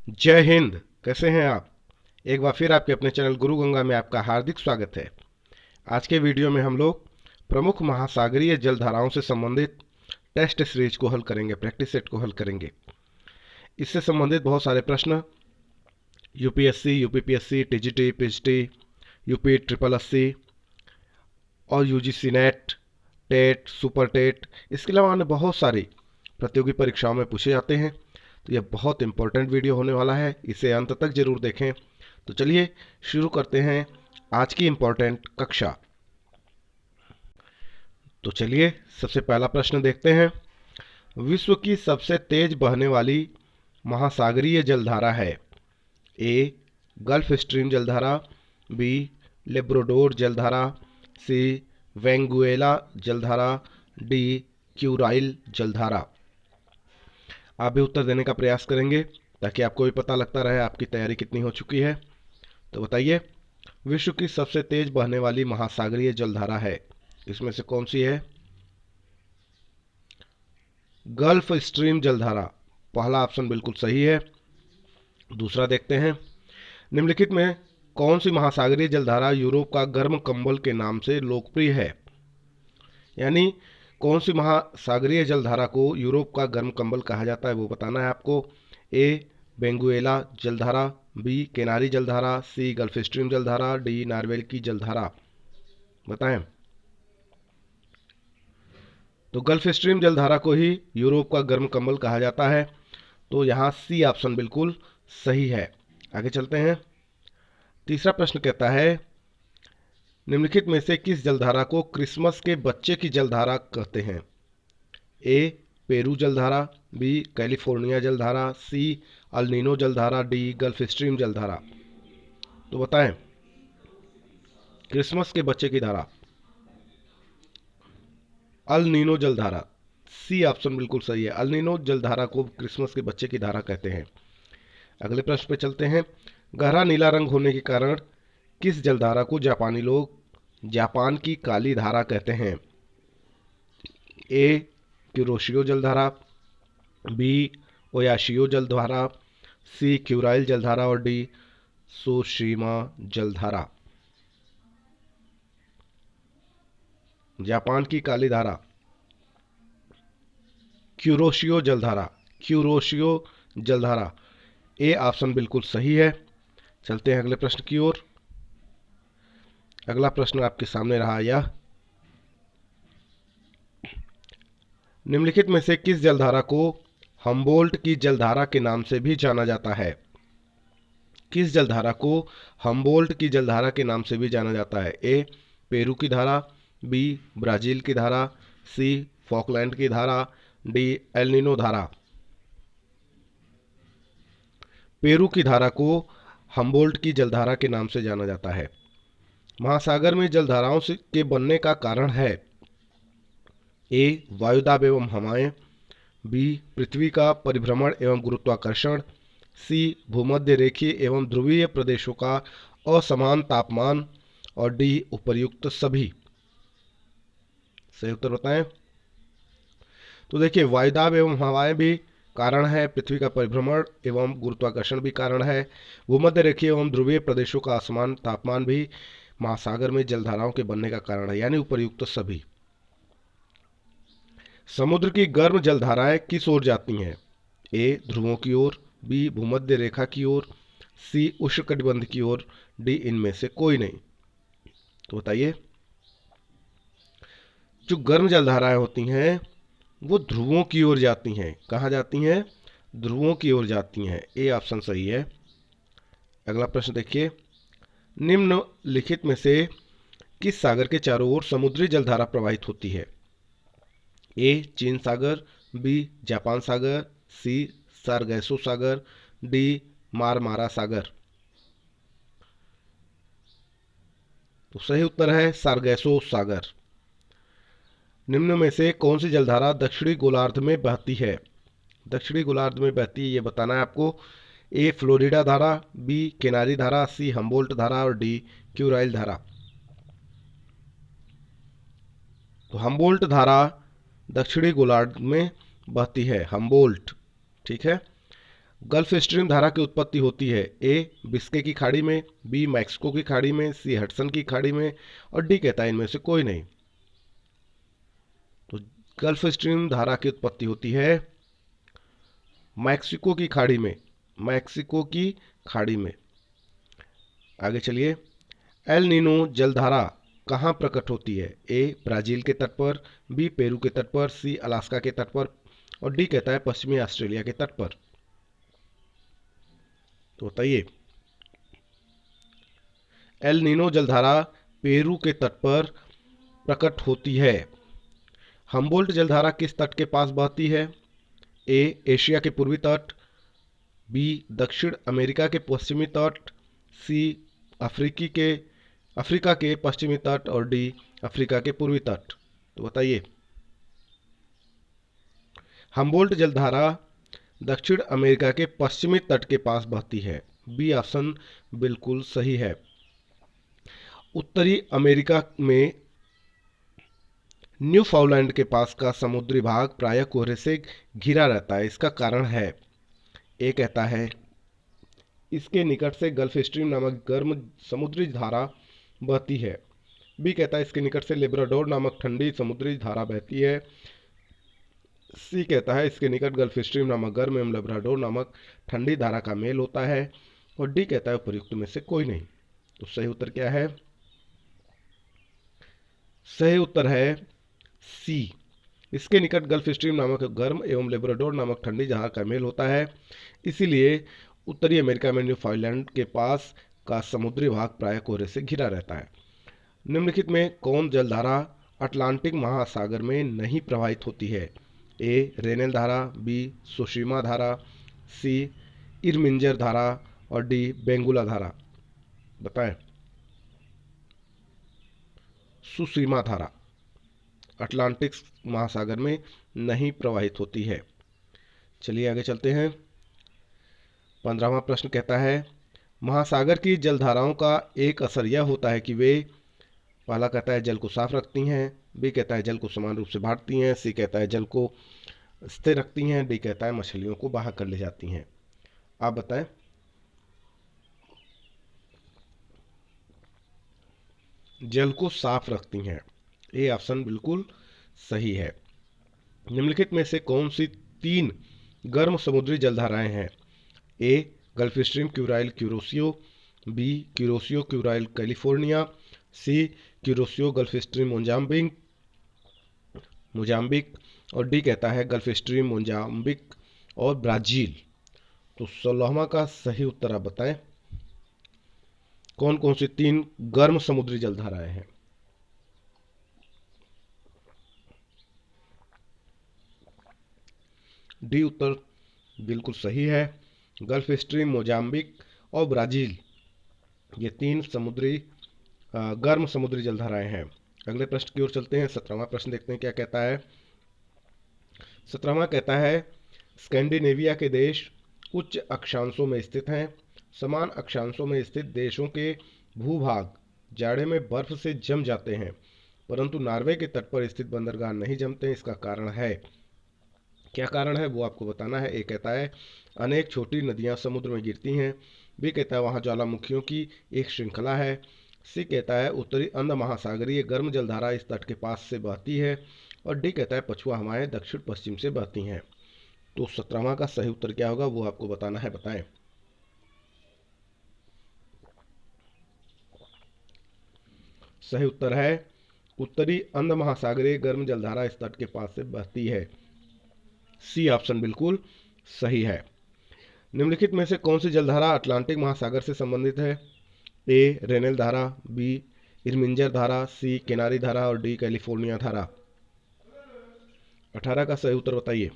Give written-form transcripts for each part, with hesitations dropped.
जय हिंद। कैसे हैं आप? एक बार फिर आपके अपने चैनल गुरु गंगा में आपका हार्दिक स्वागत है। आज के वीडियो में हम लोग प्रमुख महासागरीय जलधाराओं से संबंधित टेस्ट सीरीज को हल करेंगे, प्रैक्टिस सेट को हल करेंगे। इससे संबंधित बहुत सारे प्रश्न UPSC, UPPSC, TGT, PGT, UP triple SC और UGC NET, TET, super TET, इसके अलावा अन्य बहुत सारी प्रतियोगी परीक्षाओं में पूछे जाते हैं। तो यह बहुत इंपॉर्टेंट वीडियो होने वाला है, इसे अंत तक जरूर देखें। तो चलिए शुरू करते हैं आज की इंपॉर्टेंट कक्षा। तो चलिए सबसे पहला प्रश्न देखते हैं। विश्व की सबसे तेज बहने वाली महासागरीय जलधारा है? ए गल्फ स्ट्रीम जलधारा, बी लेब्राडोर जलधारा, सी वेंगुएला जलधारा, डी क्यूराइल जलधारा। आप भी उत्तर देने का प्रयास करेंगे ताकि आपको भी पता लगता रहे आपकी तैयारी कितनी हो चुकी है। तो बताइए, विश्व की सबसे तेज बहने वाली महासागरीय जलधारा है, इसमें से कौन सी है? गल्फ स्ट्रीम जलधारा पहला ऑप्शन बिल्कुल सही है। दूसरा देखते हैं, निम्नलिखित में कौन सी महासागरीय जलधारा यूरोप का गर्म कंबल के नाम से लोकप्रिय है? यानी कौन सी महासागरीय जलधारा को यूरोप का गर्म कंबल कहा जाता है, वो बताना है आपको। ए बेंगुएला जलधारा, बी केनारी जलधारा, सी गल्फ स्ट्रीम जलधारा, डी नारवेल की जलधारा। बताएं। तो गल्फ स्ट्रीम जलधारा को ही यूरोप का गर्म कंबल कहा जाता है। तो यहाँ सी ऑप्शन बिल्कुल सही है। आगे चलते हैं। तीसरा प्रश्न कहता है, निम्नलिखित में से किस जलधारा को क्रिसमस के बच्चे की जलधारा कहते हैं? ए पेरू जलधारा, बी कैलिफोर्निया जलधारा, सी अल नीनो जलधारा, डी गल्फ स्ट्रीम जलधारा। तो बताएं। क्रिसमस के बच्चे की धारा अल नीनो जलधारा, सी ऑप्शन बिल्कुल सही है। अल नीनो जलधारा को क्रिसमस के बच्चे की धारा कहते हैं। अगले प्रश्न पे चलते हैं। गहरा नीला रंग होने के कारण किस जलधारा को जापानी लोग जापान की काली धारा कहते हैं? ए क्यूरोशियो जलधारा, बी ओयाशियो जलधारा, सी क्यूराइल जलधारा और डी सुशीमा जलधारा। जापान की काली धारा क्यूरोशियो जलधारा, क्यूरोशियो जलधारा, ए ऑप्शन बिल्कुल सही है। चलते हैं अगले प्रश्न की ओर। अगला प्रश्न आपके सामने रहा यह, निम्नलिखित में से किस जलधारा को हम्बोल्ट की जलधारा के नाम से भी जाना जाता है? किस जलधारा को हम्बोल्ट की जलधारा के नाम से भी जाना जाता है? ए पेरू की धारा, बी ब्राजील की धारा, सी फॉकलैंड की धारा, डी एल नीनो धारा। पेरू की धारा को हम्बोल्ट की जलधारा के नाम से जाना जाता है। महासागर में जलधाराओं से के बनने का कारण है ए वायुदाब एवं हवाएं, बी पृथ्वी का परिभ्रमण एवं गुरुत्वाकर्षण, सी भूमध्य रेखीय एवं ध्रुवीय प्रदेशों का असमान तापमान और डी उपर्युक्त सभी। सही उत्तर बताएं। तो देखिए, वायुदाब एवं हवाएं भी कारण है, पृथ्वी का परिभ्रमण एवं गुरुत्वाकर्षण भी कारण है, भूमध्य रेखीय एवं ध्रुवीय प्रदेशों का असमान तापमान भी महासागर में जलधाराओं के बनने का कारण है, यानी उपर्युक्त सभी। समुद्र की गर्म जलधाराएं किस ओर जाती हैं? ए ध्रुवों की ओर, बी भूमध्य रेखा की ओर, सी उष्णकटिबंध की ओर, डी इनमें से कोई नहीं। तो बताइए, जो गर्म जलधाराएं होती हैं वो ध्रुवों की ओर जाती हैं। कहाँ जाती हैं? ध्रुवों की ओर जाती हैं। ए ऑप्शन सही है। अगला प्रश्न देखिए, निम्नलिखित में से किस सागर के चारों ओर समुद्री जलधारा प्रवाहित होती है? ए चीन सागर, बी जापान सागर, सी सारगैसो सागर, डी मारमारा सागर। तो सही उत्तर है सारगैसो सागर। निम्न में से कौन सी जलधारा दक्षिणी गोलार्ध में बहती है? दक्षिणी गोलार्ध में बहती है, ये बताना है आपको। ए फ्लोरिडा धारा, बी केनारी धारा, सी हम्बोल्ट धारा और डी क्यूराइल धारा। तो हम्बोल्ट धारा दक्षिणी गोलार्ध में बहती है, हम्बोल्ट। ठीक है। गल्फ स्ट्रीम धारा की उत्पत्ति होती है? ए बिस्के की खाड़ी में, बी मैक्सिको की खाड़ी में, सी हडसन की खाड़ी में और डी कहता है इनमें से कोई नहीं। तो गल्फ स्ट्रीम धारा की उत्पत्ति होती है मैक्सिको की खाड़ी में, मैक्सिको की खाड़ी में। आगे चलिए, एल नीनो जलधारा कहाँ प्रकट होती है? ए ब्राजील के तट पर, बी पेरू के तट पर, सी अलास्का के तट पर और डी कहता है पश्चिमी ऑस्ट्रेलिया के तट पर। तो बताइए, एल नीनो जलधारा पेरू के तट पर प्रकट होती है। हम्बोल्ट जलधारा किस तट के पास बहती है? ए एशिया के पूर्वी तट, बी दक्षिण अमेरिका के पश्चिमी तट, सी अफ्रीका के पश्चिमी तट और डी अफ्रीका के पूर्वी तट। तो बताइए, हम्बोल्ट जलधारा दक्षिण अमेरिका के पश्चिमी तट के पास बहती है। बी ऑप्शन बिल्कुल सही है। उत्तरी अमेरिका में न्यूफाउंडलैंड के पास का समुद्री भाग प्रायः कोहरे से घिरा रहता है। इसका कारण है, ए कहता है इसके निकट से गल्फ स्ट्रीम नामक गर्म समुद्री धारा बहती है, बी कहता है इसके निकट से लेब्राडोर नामक ठंडी समुद्री धारा बहती है, सी कहता है इसके निकट गल्फ स्ट्रीम नामक गर्म एवं लेब्राडोर नामक ठंडी धारा का मेल होता है और डी कहता है उपयुक्त में से कोई नहीं। तो सही उत्तर क्या है? सही उत्तर है सी, इसके निकट गल्फ स्ट्रीम नामक गर्म एवं लेब्राडोर नामक ठंडी धारा का मेल होता है, इसीलिए उत्तरी अमेरिका में न्यूफाउंडलैंड के पास का समुद्री भाग प्रायः कोहरे से घिरा रहता है। निम्नलिखित में कौन जलधारा अटलांटिक महासागर में नहीं प्रवाहित होती है? ए रेनेल धारा, बी सुशीमा धारा, सी इरमिंजर धारा और डी बेंगुला धारा। बताएं। सुसीमा धारा अटलांटिक महासागर में नहीं प्रवाहित होती है। चलिए आगे चलते हैं। 15वां प्रश्न कहता है, महासागर की जलधाराओं का एक असर यह होता है कि वे, पहला कहता है जल को साफ रखती हैं, बी कहता है जल को समान रूप से बांटती हैं, सी कहता है जल को स्थिर रखती हैं, डी कहता है मछलियों को बाहर कर ले जाती हैं। आप बताएं। जल को साफ रखती हैं, ए ऑप्शन बिल्कुल सही है। निम्नलिखित में से कौन सी 3 गर्म समुद्री जलधाराएं हैं? A Gulf Stream Kuril Kuroshio, B Kuroshio Kuril California, C Kuroshio Gulf Stream Mozambique और डी कहता है गल्फ स्ट्रीम मोजाम्बिक और ब्राजील। तो 16वां का सही उत्तर आप बताएं, कौन कौन सी 3 गर्म समुद्री जलधाराएं हैं? डी उत्तर बिल्कुल सही है। गल्फ स्ट्रीम, मोजाम्बिक और ब्राजील, ये 3 गर्म समुद्री जलधाराएं हैं। अगले प्रश्न की ओर चलते हैं। 17वां प्रश्न देखते हैं क्या कहता है। 17वां कहता है, स्कैंडिनेविया के देश उच्च अक्षांशों में स्थित हैं। समान अक्षांशों में स्थित देशों के भूभाग जाड़े में बर्फ से जम जाते हैं, परंतु नॉर्वे के तट पर स्थित बंदरगाह नहीं जमते। इसका कारण है, क्या कारण है वो आपको बताना है। ए कहता है अनेक छोटी नदियां समुद्र में गिरती हैं, बी कहता है वहाँ ज्वालामुखियों की एक श्रृंखला है, सी कहता है उत्तरी अंध महासागरीय गर्म जलधारा इस तट के पास से बहती है और डी कहता है पछुआ हवाएं दक्षिण पश्चिम से बहती हैं। तो 17वां का सही उत्तर क्या होगा वो आपको बताना है, बताएं। सही उत्तर है उत्तरी अंध महासागरीय गर्म जलधारा इस तट के पास से बहती है, सी ऑप्शन बिल्कुल सही है। निम्नलिखित में से कौन सी जलधारा अटलांटिक महासागर से संबंधित है? ए रेनेल धारा, बी इरमिंजर धारा, सी केनारी धारा और डी कैलिफोर्निया धारा। 18 का सही उत्तर बताइए।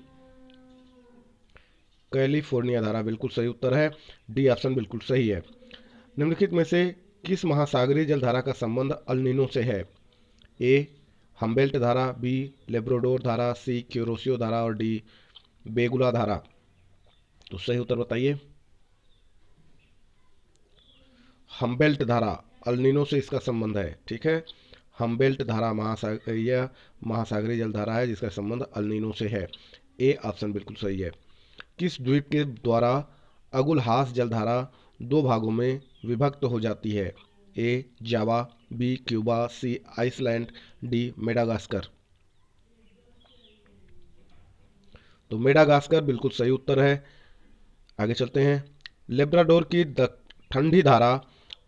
कैलिफोर्निया धारा बिल्कुल सही उत्तर है, डी ऑप्शन बिल्कुल सही है। निम्नलिखित में से किस महासागरीय जलधारा का संबंध अल नीनो से है? ए हम्बेल्ट धारा, बी लेब्राडोर धारा, सी क्यूरोसियो धारा और डी बेगुला धारा। तो सही उत्तर बताइए। हम्बेल्ट धारा, अल नीनो से इसका संबंध है, ठीक है। हम्बेल्ट धारा महासागरीय जलधारा है जिसका संबंध अल नीनो से है, ए ऑप्शन बिल्कुल सही है। किस द्वीप के द्वारा अगुलहास जलधारा दो भागों में विभक्त हो जाती है? ए जावा, बी क्यूबा, सी आइसलैंड, डी मेडागास्कर। तो मेडागास्कर बिल्कुल सही उत्तर है। आगे चलते हैं। लेब्राडोर की ठंडी धारा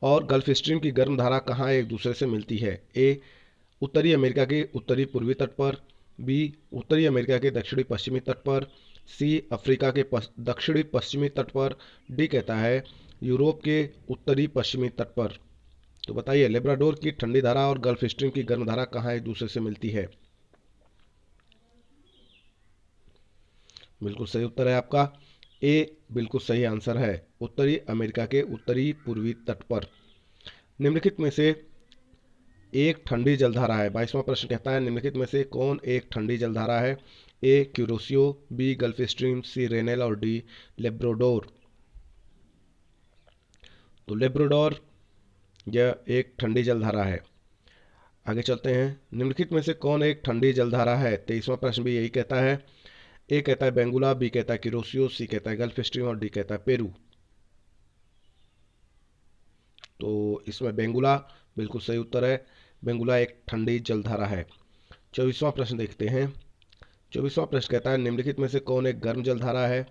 और गल्फ स्ट्रीम की गर्म धारा कहाँ एक दूसरे से मिलती है? ए उत्तरी अमेरिका के उत्तरी पूर्वी तट पर, बी उत्तरी अमेरिका के दक्षिणी पश्चिमी तट पर, सी अफ्रीका के दक्षिणी पश्चिमी तट पर, डी कहता है यूरोप के उत्तरी पश्चिमी तट पर। तो बताइए लेब्राडोर की ठंडी धारा और गल्फ स्ट्रीम की गर्म धारा कहाँ एक दूसरे से मिलती है? बिल्कुल सही उत्तर है आपका ए, बिल्कुल सही आंसर है, उत्तरी अमेरिका के उत्तरी पूर्वी तट पर। निम्नलिखित में से एक ठंडी जलधारा है। 22वां प्रश्न कहता है निम्नलिखित में से कौन एक ठंडी जलधारा है? ए क्यूरोसियो, बी गल्फ स्ट्रीम, सी रेनेल और डी लेब्राडोर। तो लेब्राडोर यह एक ठंडी जलधारा है। आगे चलते हैं। निम्नलिखित में से कौन एक ठंडी जलधारा है? 23वां प्रश्न भी यही कहता है। ए कहता है बेंगुला, बी कहता है क्यूरोसियो, सी कहता है गल्फ स्ट्रीम और डी कहता है पेरू। तो इसमें बेंगुला बिल्कुल सही उत्तर है। बेंगुला एक ठंडी जलधारा है। 24वां प्रश्न देखते हैं। 24वां प्रश्न कहता है निम्नलिखित में से कौन एक गर्म जलधारा है?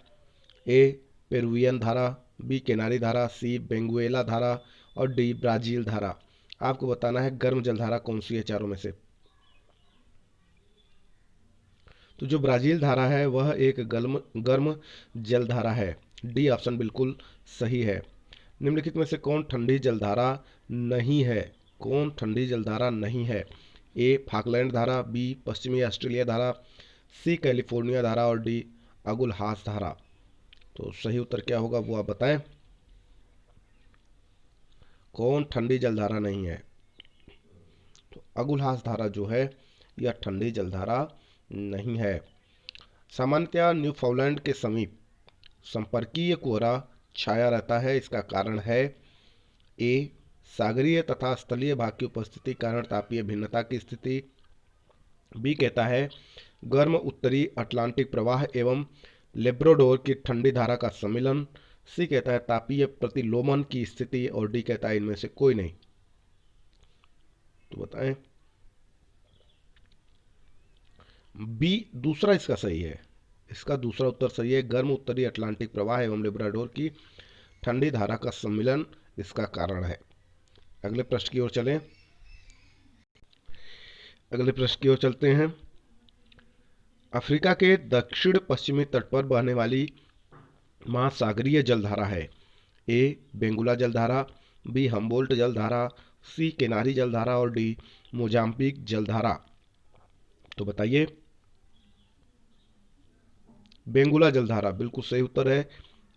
ए पेरुवियन धारा, बी केनारी धारा, सी बेंगुएला धारा और डी ब्राजील धारा। आपको बताना है गर्म जलधारा कौन सी है चारों में से। तो जो ब्राजील धारा है वह एक गर्म जलधारा है। डी ऑप्शन बिल्कुल सही है। निम्नलिखित में से कौन ठंडी जलधारा नहीं है? कौन ठंडी जलधारा नहीं है? ए फाकलैंड धारा, बी पश्चिमी ऑस्ट्रेलिया धारा, सी कैलिफोर्निया धारा और डी अगुलहास धारा। तो सही उत्तर क्या होगा वो आप बताएं। कौन ठंडी जलधारा नहीं है? तो अगुलहास धारा जो है यह ठंडी जलधारा नहीं है। सामान्यतया न्यूफाउंडलैंड के समीप संपर्कीय कोहरा छाया रहता है। इसका कारण है ए सागरीय तथा स्थलीय भाग की उपस्थिति कारण तापीय भिन्नता की स्थिति, बी कहता है गर्म उत्तरी अटलांटिक प्रवाह एवं लेब्राडोर की ठंडी धारा का सम्मिलन, सी कहता है तापीय प्रतिलोमन की स्थिति और डी कहता है इनमें से कोई नहीं। तो बताएं। बी दूसरा इसका सही है। इसका दूसरा उत्तर सही है। गर्म उत्तरी अटलांटिक प्रवाह एवं लेब्राडोर की ठंडी धारा का सम्मिलन इसका कारण है। अगले प्रश्न की ओर चलें। अगले प्रश्न की ओर चलते हैं। अफ्रीका के दक्षिण पश्चिमी तट पर बहने वाली महासागरीय जलधारा है? ए बेंगुला जलधारा, बी हम्बोल्ट जलधारा, सी केनारी जलधारा और डी मोजाम्बिक जलधारा। तो बताइए। बेंगुला जलधारा बिल्कुल सही उत्तर है।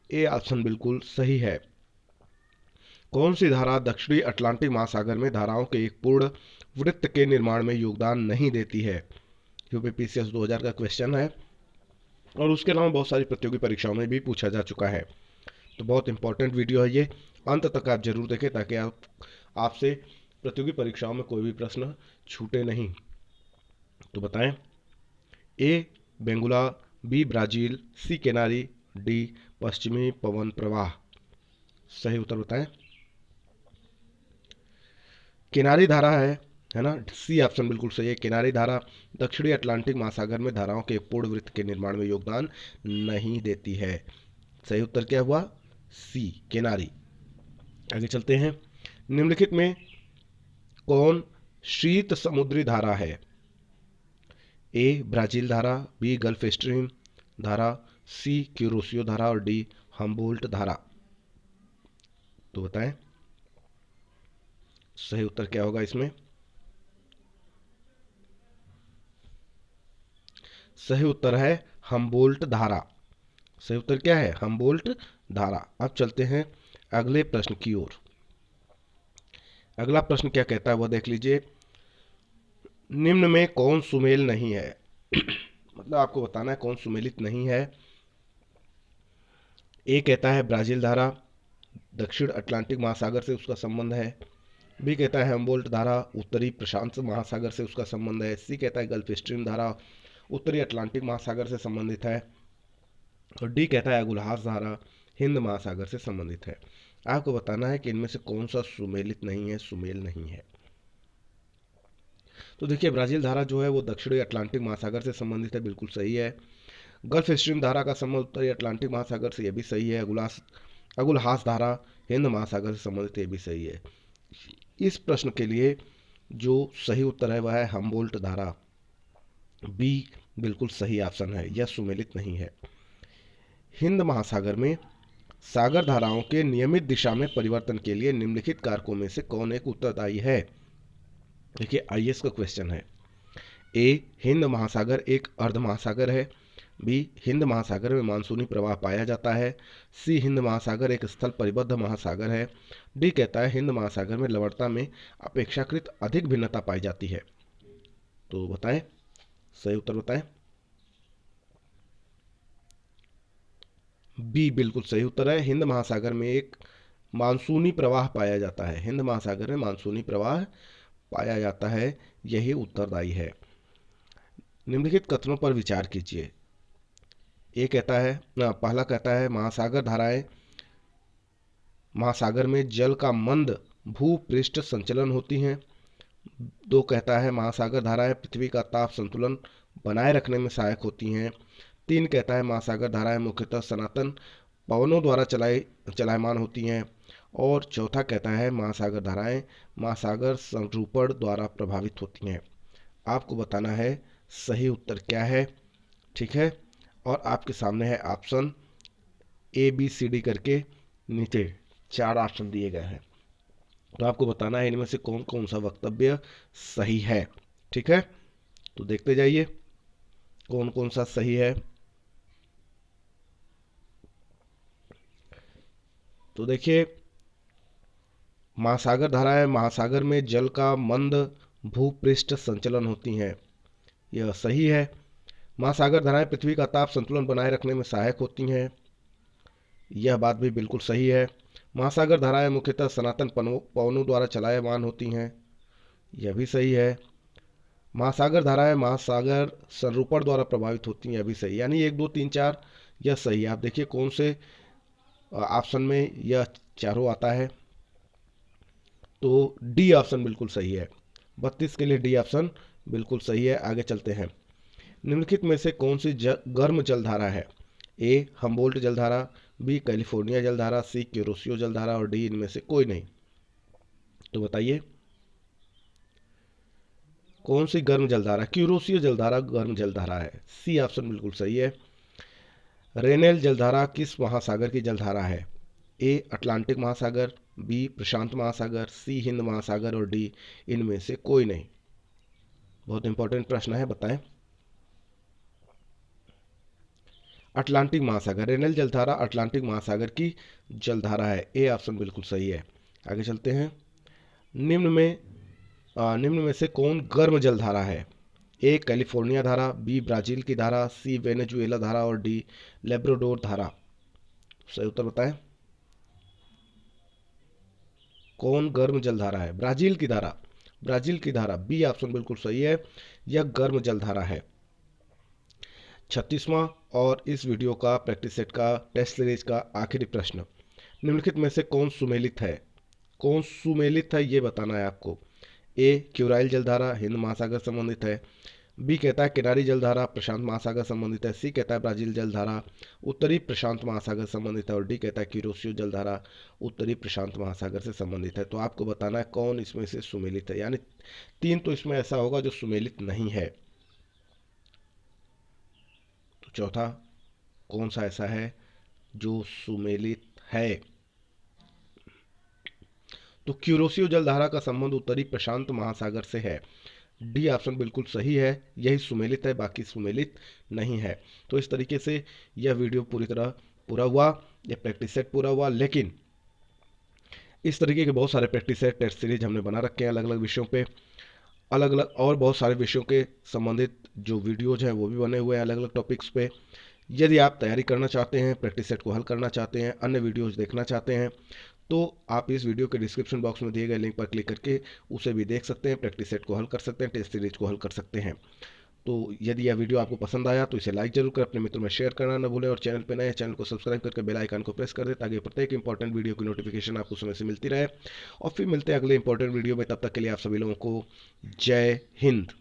ए ऑप्शन बिल्कुल सही है। कौन सी धारा दक्षिणी अटलांटिक महासागर में धाराओं के एक पूर्ण वृत्त के निर्माण में योगदान नहीं देती है? यूपीपीसीएस 2000 का क्वेश्चन है और उसके अलावा बहुत सारी प्रतियोगी परीक्षाओं में भी पूछा जा चुका है। तो बहुत इंपॉर्टेंट वीडियो है ये, अंत तक आप जरूर देखें ताकि आपसे प्रतियोगी परीक्षाओं में कोई भी प्रश्न छूटे नहीं। तो बताएं। ए बेंगुला, बी ब्राजील, सी केनारी, डी पश्चिमी पवन प्रवाह। सही उत्तर बताएं। किनारी धारा है ना, सी ऑप्शन बिल्कुल सही है। किनारी धारा दक्षिणी अटलांटिक महासागर में धाराओं के पूर्ण वृत्त के निर्माण में योगदान नहीं देती है। सही उत्तर क्या हुआ? सी किनारी। आगे चलते हैं। निम्नलिखित में कौन शीत समुद्री धारा है? ए ब्राजील धारा, बी गल्फ स्ट्रीम धारा, सी क्यूरोसियो धारा और डी हम्बोल्ट धारा। तो बताएं सही उत्तर क्या होगा इसमें। सही उत्तर है हम्बोल्ट धारा। सही उत्तर क्या है? हम्बोल्ट धारा। अब चलते हैं अगले प्रश्न की ओर। अगला प्रश्न क्या कहता है वह देख लीजिए। निम्न में कौन सुमेल नहीं है? मतलब आपको बताना है कौन सुमेलित नहीं है। ए कहता है ब्राजील धारा, दक्षिण अटलांटिक महासागर से उसका संबंध है। बी कहता है हम्बोल्ट धारा, उत्तरी प्रशांत महासागर से उसका संबंध है। सी कहता है गल्फ स्ट्रीम धारा, उत्तरी अटलांटिक महासागर से संबंधित है। और डी कहता है अगुलहास धारा, हिंद महासागर से संबंधित है। आपको बताना है कि इनमें से कौन सा सुमेलित नहीं है, सुमेल नहीं है। तो देखिए ब्राज़ील धारा जो है वो दक्षिणी अटलांटिक महासागर से संबंधित है, बिल्कुल सही है। गल्फ स्ट्रीम धारा का संबंध उत्तरी अटलांटिक महासागर से, यह भी सही है। अगुलहास धारा हिंद महासागर से संबंधित, ये भी सही है। इस प्रश्न के लिए जो सही उत्तर है वह है हम्बोल्ट धारा, बी बिल्कुल सही ऑप्शन है, यह सुमेलित नहीं है। हिंद महासागर में सागर धाराओं के नियमित दिशा में परिवर्तन के लिए निम्नलिखित कारकों में से कौन एक उत्तरदायी है? देखिए आईएएस का क्वेश्चन है। ए, हिंद महासागर एक अर्ध महासागर है। बी, हिंद महासागर में मानसूनी प्रवाह पाया जाता है। सी, हिंद महासागर एक स्थल परिबद्ध महासागर है। डी कहता है हिंद महासागर में लवणता में अपेक्षाकृत अधिक भिन्नता पाई जाती है। तो बताएं, सही उत्तर बताएं। बी बिल्कुल सही उत्तर है, हिंद महासागर में एक मानसूनी प्रवाह पाया जाता है। हिंद महासागर में मानसूनी प्रवाह पाया जाता है, यही उत्तरदायी है। निम्नलिखित कथनों पर विचार कीजिए। पहला कहता है महासागर में जल का मंद भूपृष्ठ संचलन होती हैं। 2 कहता है महासागर धाराएं पृथ्वी का ताप संतुलन बनाए रखने में सहायक होती हैं। 3 कहता है महासागर धाराएं मुख्यतः सनातन पवनों द्वारा चलायमान होती हैं। और चौथा कहता है महासागर धाराएं महासागर संरूपण द्वारा प्रभावित होती हैं। आपको बताना है सही उत्तर क्या है, ठीक है। और आपके सामने है ऑप्शन ABCD करके, नीचे 4 ऑप्शन दिए गए हैं। तो आपको बताना है इनमें से कौन कौन सा वक्तव्य सही है, ठीक है। तो देखते जाइए कौन कौन सा सही है। तो देखिए महासागर धाराएं महासागर में जल का मंद भूपृष्ठ संचलन होती हैं, यह सही है। महासागर धाराएं पृथ्वी का ताप संतुलन बनाए रखने में सहायक होती हैं, यह बात भी बिल्कुल सही है। महासागर धाराएं मुख्यतः सनातन पवनों द्वारा चलायमान होती हैं, यह भी सही है। महासागर धाराएं महासागर संरूपण द्वारा प्रभावित होती हैं, यह भी सही। यानी 1, 2, 3, 4 यह सही है। आप देखिए कौन से ऑप्शन में यह चारों आता है। तो डी ऑप्शन बिल्कुल सही है, 32 के लिए डी ऑप्शन बिल्कुल सही है। आगे चलते हैं। निम्नलिखित में से कौन सी गर्म जलधारा है? ए, हम्बोल्ट जलधारा, बी, कैलिफोर्निया जलधारा, सी, क्यूरोसियो जलधारा और डी इनमें से कोई नहीं। तो बताइए कौन सी गर्म जलधारा? क्यूरोसियो जलधारा गर्म जलधारा है, सी ऑप्शन बिल्कुल सही है। रेनेल जलधारा किस महासागर की जलधारा है? ए, अटलांटिक महासागर, बी, प्रशांत महासागर, सी, हिंद महासागर और डी इनमें से कोई नहीं। बहुत इंपॉर्टेंट प्रश्न है, बताएं। अटलांटिक महासागर, रेनेल जलधारा अटलांटिक महासागर की जलधारा है, ए ऑप्शन बिल्कुल सही है। आगे चलते हैं। निम्न में से कौन गर्म जलधारा है? ए, कैलिफोर्निया धारा, बी, ब्राजील की धारा, सी, वेनेजुएला धारा और डी, लेब्राडोर धारा। सही उत्तर बताएं। कौन गर्म जलधारा है? ब्राजील की धारा, ब्राजील की धारा, बी ऑप्शन बिल्कुल सही है, यह गर्म जलधारा है। 36वां और इस वीडियो का प्रैक्टिस सेट का टेस्ट सीरीज का आखिरी प्रश्न। निम्नलिखित में से कौन सुमेलित है? कौन सुमेलित है ये बताना है आपको। ए, क्यूराइल जलधारा हिंद महासागर संबंधित है, बी कहता है किनारी जलधारा प्रशांत महासागर संबंधित है, सी कहता है ब्राजील जलधारा उत्तरी प्रशांत महासागर संबंधित है और डी कहता है क्यूरोसियो जलधारा उत्तरी प्रशांत महासागर से संबंधित है। तो आपको बताना है कौन इसमें से सुमेलित है, यानी 3 तो इसमें ऐसा होगा जो सुमेलित नहीं है। तो चौथा कौन सा ऐसा है जो सुमेलित है? तो क्यूरोसियो जलधारा का संबंध उत्तरी प्रशांत महासागर से है, डी ऑप्शन बिल्कुल सही है, यही सुमेलित है, बाकी सुमेलित नहीं है। तो इस तरीके से यह वीडियो पूरा हुआ, यह प्रैक्टिस सेट पूरा हुआ। लेकिन इस तरीके के बहुत सारे प्रैक्टिस सेट टेस्ट सीरीज हमने बना रखे हैं अलग अलग विषयों पे, अलग अलग और बहुत सारे विषयों के संबंधित जो वीडियोज हैं वो भी बने हुए हैं अलग अलग टॉपिक्स पे। यदि आप तैयारी करना चाहते हैं, प्रैक्टिस सेट को हल करना चाहते हैं, अन्य वीडियोज देखना चाहते हैं, तो आप इस वीडियो के डिस्क्रिप्शन बॉक्स में दिए गए लिंक पर क्लिक करके उसे भी देख सकते हैं, प्रैक्टिस सेट को हल कर सकते हैं, टेस्ट सीरीज को हल कर सकते हैं। तो यदि यह वीडियो आपको पसंद आया तो इसे लाइक जरूर करें, अपने मित्रों में शेयर करना न भूलें, और चैनल पर नए चैनल को सब्सक्राइब करके बेल आइकन को प्रेस कर दें ताकि प्रत्येक इंपॉर्टेंट वीडियो की नोटिफिकेशन आपको समय से मिलती रहे। और फिर मिलते हैं अगले इंपॉर्टेंट वीडियो में, तब तक के लिए आप सभी लोगों को जय हिंद।